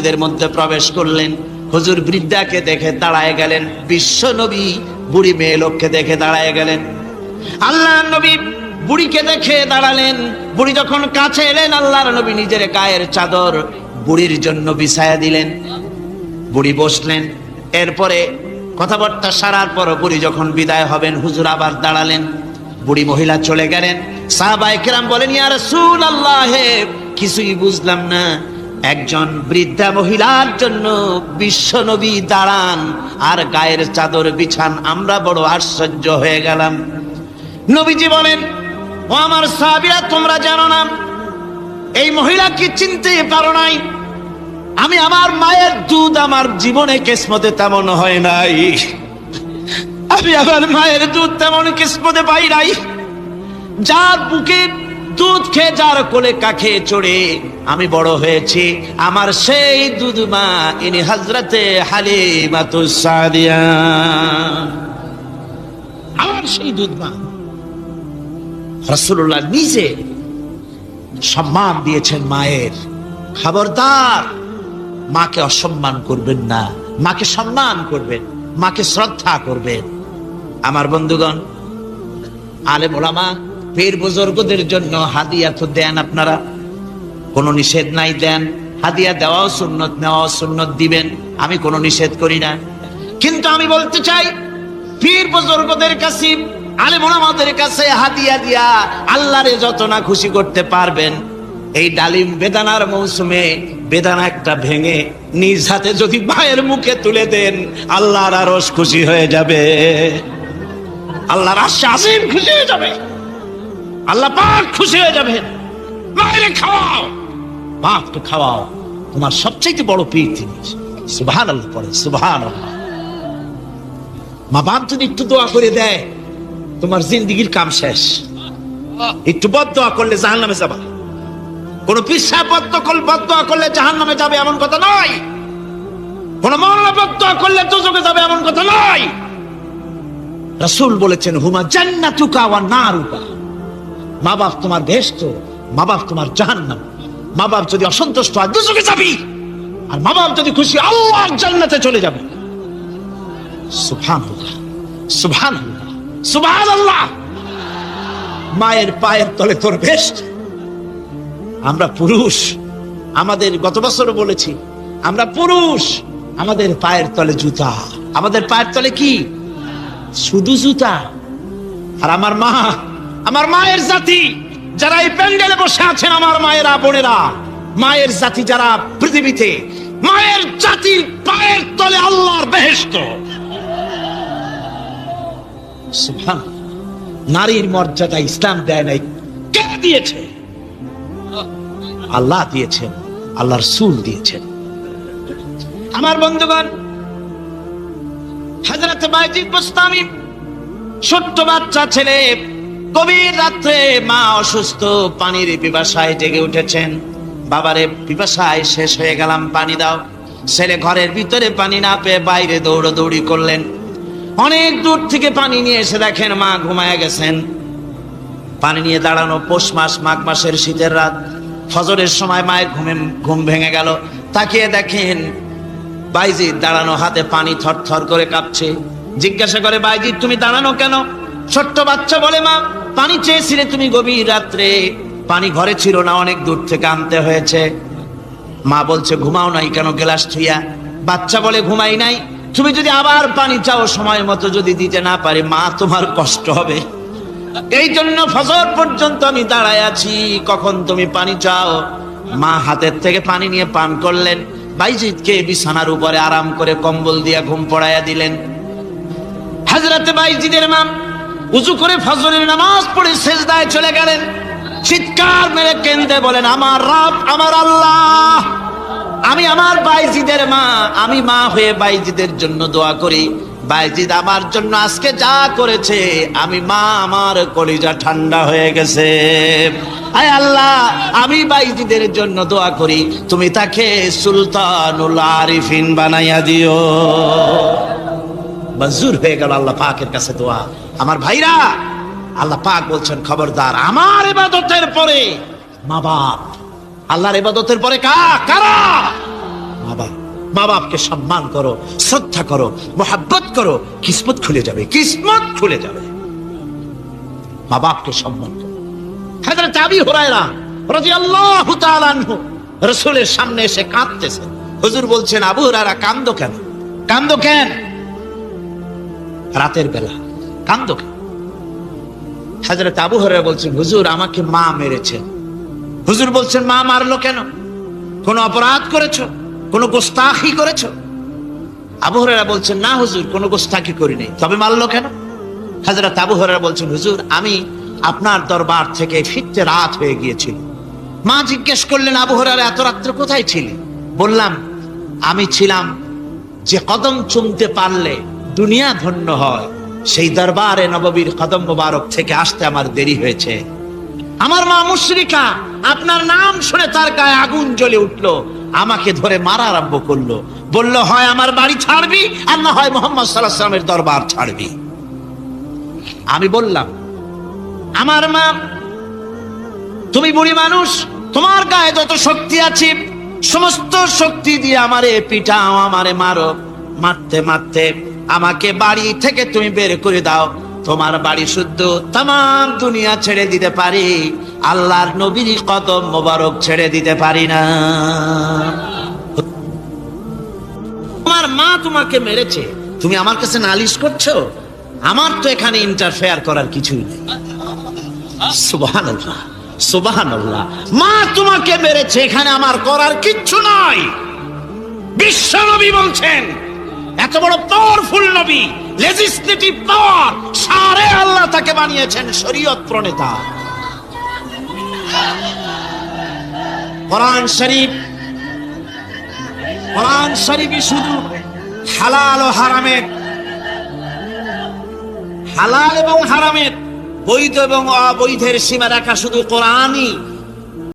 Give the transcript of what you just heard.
মসজিদের মধ্যে প্রবেশ করলেন। হুজুর বৃদ্ধাকে দেখে দাঁড়ায় গেলেন, বিশ্ব নবী বুড়ি মেয়ে লোককে দেখে দাঁড়ায় গেলেন। আল্লাহ নবী বুড়িকে দেখে দাঁড়ালেন। বুড়ি যখন কাছে এলেন, আল্লাহর নবী নিজের গায়ের চাদর বুড়ির জন্য বিছায়া দিলেন। বুড়ি বসলেন। এরপরে কথাবার্তা সারার পর বুড়ি যখন বিদায় হবেন, হুজুর আবার দাঁড়ালেন। বুড়ি মহিলা চলে গেলেন। সাহাবায়ে কেরাম বলেন, ইয়া রাসূলুল্লাহ, কিছুই বুঝলাম না, একজন বৃদ্ধা মহিলার জন্য বিশ্ব নবী দাঁড়ান আর গায়ের চাদর বিছান, আমরা বড় আশ্চর্য হয়ে গেলাম। নবীজি বলেন, ও আমার সাহাবীরা, তোমরা জানো না এই মহিলা কি চিনতে পারো নাই? আমি আমার মায়ের দুধ আমার জীবনে কিসমতে তেমন হয় নাই, আমি আমার মায়ের দুধ তেমন কিসমতে পাই নাই। যার বুকে দুধ খেয়ে, যার কোলে কাখে চড়ে আমি বড় হয়েছি, আমার সেই দুধ মা ইনি হযরতে হালিমাতুস সাদিয়া, আমার সেই দুধ মা। রাসূলুল্লাহ নিজে সম্মান দিয়েছেন মায়ের। খবরদার, মাকে অসম্মান করবেন না, মাকে সম্মান করবেন, মাকে শ্রদ্ধা করবেন। আমার বন্ধুগণ, আলেম ওলামা পীর বুজুর্গদের জন্য হাদিয়া তো দেন, আপনারা কোনো নিষেধ নাই, দেন। হাদিয়া দেওয়াও সুন্নত, নেওয়াও সুন্নত, দিবেন, আমি কোনো নিষেধ করি না। কিন্তু আমি বলতে চাই, পীর বুজুর্গদের কাছে, আলেম ওলামাদের কাছে হাদিয়া দিয়া আল্লাহরে যত না খুশি করতে পারবেন, এই ডালিম বেদানার মৌসুমে বেদানা একটা ভেঙে নিজ হাতে যদি মায়ের মুখে তুলে দেন, আল্লাহর আরশ খুশি হয়ে যাবে, আল্লাহর আরশ আজিম খুশি হয়ে যাবে, আল্লাহ পাক খুশি হয়ে যাবেন। মায়েরে খাওয়াও, বাপকে খাওয়াও, তোমার সবচেয়ে বড় পীর তিনি। সুবহানাল্লাহ পড়ে, সুবহানাল্লাহ। মা বাপ যদি একটু দোয়া করে দেয়, তোমার জিন্দেগির কাম শেষ। একটু বদদোয়া করলে জাহান্নামে যাবা। কোন পীর সাহেব বদদোয়া করলে জাহান্নামে যাবে এমন কথা নয়, কোন মাওলানা বদদোয়া করলে দোজখে যাবে এমন কথা নয়। রাসূল বলেছেন, হুমা জান্নাতুকা ওয়া নারুকা, মা বাপ তোমার বেহেশত, মা বাপ তোমার জাহান্নাম। মা বাপ যদি অসন্তুষ্ট হয়, দোজখে যাবি, আর মা বাপ যদি খুশি, আল্লাহর জান্নাতে চলে যাবে। সুবহানাল্লাহ, সুবহানাল্লাহ, সুবহানাল্লাহ। মায়ের পায়ের তলে তোর বেহেশত। আমরা পুরুষ, আমাদের গত বছরও বলেছি, আমরা পুরুষ, আমাদের পায়ের তলে জুতা। আমাদের পায়ের তলে কি? শুধু জুতা। আর আমার মা, আমার মায়ের জাতি যারা এই প্যান্ডেলে বসে আছেন, আমার মায়েরা বোনেরা, মায়ের জাতি যারা পৃথিবীতে, মায়ের জাতির পায়ের তলে আল্লাহর বেহেশত। সুবহানাল্লাহ। নারীর মর্যাদা ইসলাম দেয় নাই, কে দিয়েছে? আল্লাহ দিয়েছেন, আল্লাহর রাসূল দিয়েছেন। আমার বন্ধুগণ, হযরত বাইজিদ বুস্তামি, ছোট্ট বাচ্চা ছেলে, গভীর রাত্রে মা অসুস্থ, পানির পিপাসায় জেগে উঠেছেন। বাবারে, পিপাসায় শেষ হয়ে গেলাম, পানি দাও। ছেলে ঘরের ভিতরে পানি না পেয়ে বাইরে দৌড়াদৌড়ি করলেন। অনেক দূর থেকে পানি নিয়ে এসে দেখেন মা ঘুমায় গেছেন। পানি নিয়ে দাঁড়ানো, পৌষ মাস, মাঘ মাসের শীতের রাত, ফজরের সময় মায়ের ঘুম ভেঙে গেল। তাকিয়ে দেখেন বাইজিদ দাঁড়ানো, হাতে পানি থরথর করে কাঁপছে। জিজ্ঞাসা করে, বাইজিদ তুমি দাঁড়ানো কেন? ছোট্ট বাচ্চা বলে, মা পানি চেয়েছিলে তুমি গভীর রাত্রে, পানি ঘরে ছিল না, অনেক দূর থেকে আনতে হয়েছে। মা বলছে, ঘুমাও নাই কেন গ্লাস ছুঁয়া? বাচ্চা বলে, ঘুমাই নাই, তুমি যদি আবার পানি চাও, সময় মতো যদি দিতে না পারে, মা তোমার কষ্ট হবে, এই জন্য ফজর পর্যন্ত আমি দাঁড়ায় আছি, কখন তুমি পানি চাও। মা হাতের থেকে পানি নিয়ে পান করলেন। বাইজিদকে বিছানার উপরে আরাম করে কম্বল দিয়ে ঘুম পড়াইয়া দিলেন। হযরত বাইজিদের মা উযু করে ফজরের নামাজ পড়ে সিজদায় চলে গেলেন। চিৎকার মেরে কেঁদে বলেন, আমার রব, আমার আল্লাহ, আমি আমার বাইজিদের মা, আমি মা হয়ে বাইজিদের জন্য দোয়া করি। বাইজিদ আমার জন্য আজকে যা করেছে, আমি মা, আমার কলিজা ঠান্ডা হয়ে গেছে। আয় আল্লাহ, আমি বাইজিদের জন্য দোয়া করি, তুমি তাকে সুলতানুল আরিফিন বানাইয়া দিও। মঞ্জুর হয়ে গেল আল্লাহ পাকের কাছে দোয়া। আমার ভাইরা, আল্লাহ পাক বলছেন, খবরদার, আমার ইবাদতের পরে মা বাপ। আল্লাহর ইবাদতের পরে কারা? মা বাপ, মা বাপকে সম্মান করো, শ্রদ্ধা করো, মোহাব্বত করো, কিসমত খুলে যাবে, কিসমত খুলে যাবে। মা বাপকে সম্মান করো। হযরত আবু হুরায়রা রাদিয়াল্লাহু তাআলা আনহু রাসূলের সামনে এসে কাঁদতেছেন। হুজুর বলছেন, আবু হুরায়রা কান্দো কেন? কান্দো কেন? রাতের বেলা কান্দো কেন? হযরত আবু হুরায়রা বলছেন, হুজুর আমাকে মা মেরেছেন। হুজুর বলছেন, মা মারলো কেন? কোন অপরাধ করেছো? কোন গোস্তাখি করেছো? আবু হুরায়রা বলছেন, না হুজুর, কোন গোস্তাখি করিনি, তবে মারলো কেন? হযরত আবু হুরায়রা বলছেন, হুজুর আমি আপনার দরবার থেকে ফিরতে রাত হয়ে গিয়েছিল। মা জিজ্ঞেস করলেন, আবু হুরায়রা এত রাত্রে কোথায় ছিলে? বললাম, আমি ছিলাম যে কদম চুমতে পারলে দুনিয়া ধন্য হয়, সেই দরবারে নববীর কদম মোবারক থেকে আসতে আমার দেরি হয়েছে। আমার মা মুশরিকা, আপনার নাম শুনে তার গায়ে আগুন জ্বলে উঠলো, আমাকে ধরে মারা আরম্ভ করলো, বলল হয় আমার বাড়ি ছাড়বি আর না হয় মুহাম্মদ সাল্লাল্লাহু আলাইহি ওয়াসাল্লামের দরবার ছাড়বি। আমি বললাম, আমার মা, তুমি বুড়ি মানুষ, তোমার গায়ে যত শক্তি আছে সমস্ত শক্তি দিয়ে আমারে পিটাও, আমারে মারো, মারতে মারতে আমাকে বাড়ি থেকে তুমি বের করে দাও। তোমার বাড়ি শুদ্ধ তামাম দুনিয়া ছেড়ে দিতে পারি, আল্লাহর নবীর কদম মোবারক ছেড়ে দিতে পারি না। তোমার মা তোমাকে মেরেছে, তুমি আমার কাছে নালিশ করছো? আমার তো এখানে ইন্টারফেয়ার করার কিছুই নেই। সুবহানাল্লাহ, সুবহানাল্লাহ। মা তোমাকে মেরেছে, এখানে আমার করার কিচ্ছু নাই। বিশ্ব নবী বলছেন, এত বড় পাওয়ারফুল নবী, লেজিসলেটিভ পাওয়ার, সারে আল্লাহ তাকে বানিয়েছেন শরীয়ত প্রণেতা। কোরআন শরীফ, কোরআন শরীফই শুধু হালাল ও হারামের, হালাল এবং হারামের, বৈধ এবং অবৈধের সীমা রাখা শুধু কোরআনই